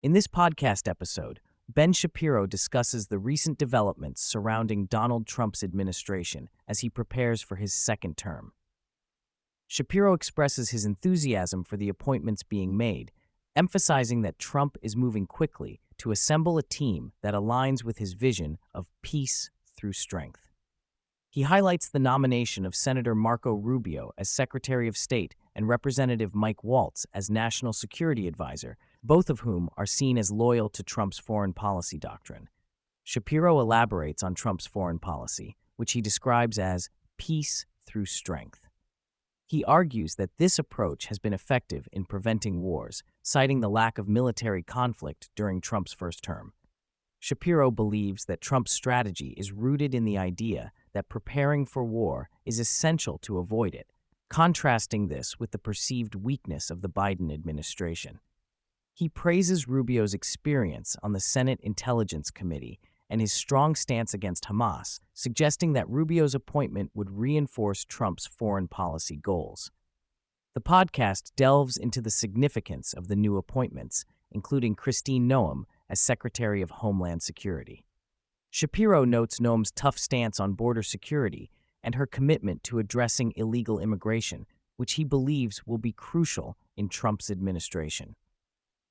In this podcast episode, Ben Shapiro discusses the recent developments surrounding Donald Trump's administration as he prepares for his second term. Shapiro expresses his enthusiasm for the appointments being made, emphasizing that Trump is moving quickly to assemble a team that aligns with his vision of peace through strength. He highlights the nomination of Senator Marco Rubio as Secretary of State and Representative Mike Waltz as National Security Advisor, both of whom are seen as loyal to Trump's foreign policy doctrine. Shapiro elaborates on Trump's foreign policy, which he describes as peace through strength. He argues that this approach has been effective in preventing wars, citing the lack of military conflict during Trump's first term. Shapiro believes that Trump's strategy is rooted in the idea that preparing for war is essential to avoid it, contrasting this with the perceived weakness of the Biden administration. He praises Rubio's experience on the Senate Intelligence Committee and his strong stance against Hamas, suggesting that Rubio's appointment would reinforce Trump's foreign policy goals. The podcast delves into the significance of the new appointments, including Christine Noem as Secretary of Homeland Security. Shapiro notes Noem's tough stance on border security and her commitment to addressing illegal immigration, which he believes will be crucial in Trump's administration.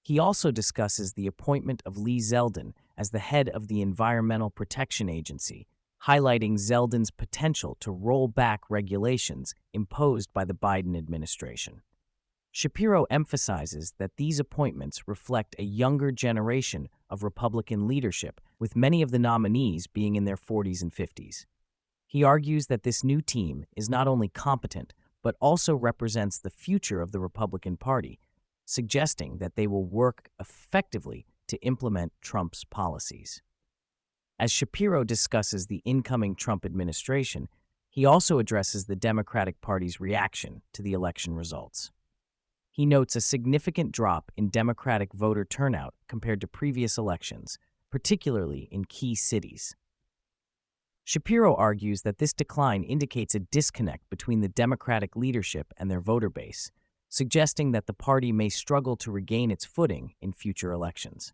He also discusses the appointment of Zeldin as the head of the Environmental Protection Agency, highlighting Zeldin's potential to roll back regulations imposed by the Biden administration. Shapiro emphasizes that these appointments reflect a younger generation of Republican leadership, with many of the nominees being in their 40s and 50s. He argues that this new team is not only competent, but also represents the future of the Republican Party, suggesting that they will work effectively to implement Trump's policies. As Shapiro discusses the incoming Trump administration, he also addresses the Democratic Party's reaction to the election results. He notes a significant drop in Democratic voter turnout compared to previous elections, particularly in key cities. Shapiro argues that this decline indicates a disconnect between the Democratic leadership and their voter base, suggesting that the party may struggle to regain its footing in future elections.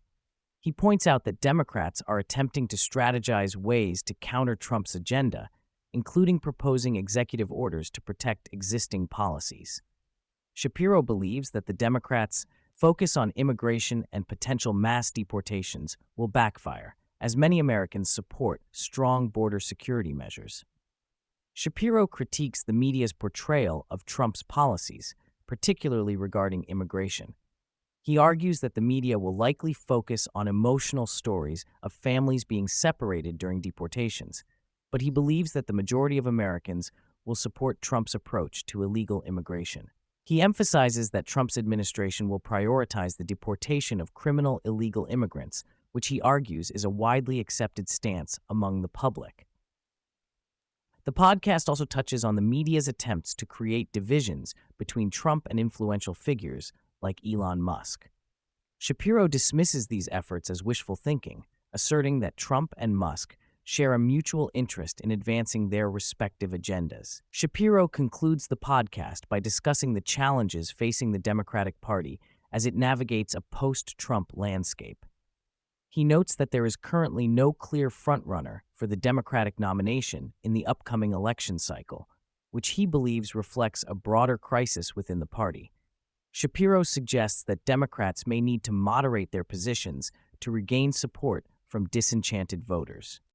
He points out that Democrats are attempting to strategize ways to counter Trump's agenda, including proposing executive orders to protect existing policies. Shapiro believes that the Democrats' focus on immigration and potential mass deportations will backfire, as many Americans support strong border security measures. Shapiro critiques the media's portrayal of Trump's policies, particularly regarding immigration. He argues that the media will likely focus on emotional stories of families being separated during deportations, but he believes that the majority of Americans will support Trump's approach to illegal immigration. He emphasizes that Trump's administration will prioritize the deportation of criminal illegal immigrants, which he argues is a widely accepted stance among the public. The podcast also touches on the media's attempts to create divisions between Trump and influential figures like Elon Musk. Shapiro dismisses these efforts as wishful thinking, asserting that Trump and Musk share a mutual interest in advancing their respective agendas. Shapiro concludes the podcast by discussing the challenges facing the Democratic Party as it navigates a post-Trump landscape. He notes that there is currently no clear frontrunner for the Democratic nomination in the upcoming election cycle, which he believes reflects a broader crisis within the party. Shapiro suggests that Democrats may need to moderate their positions to regain support from disenchanted voters.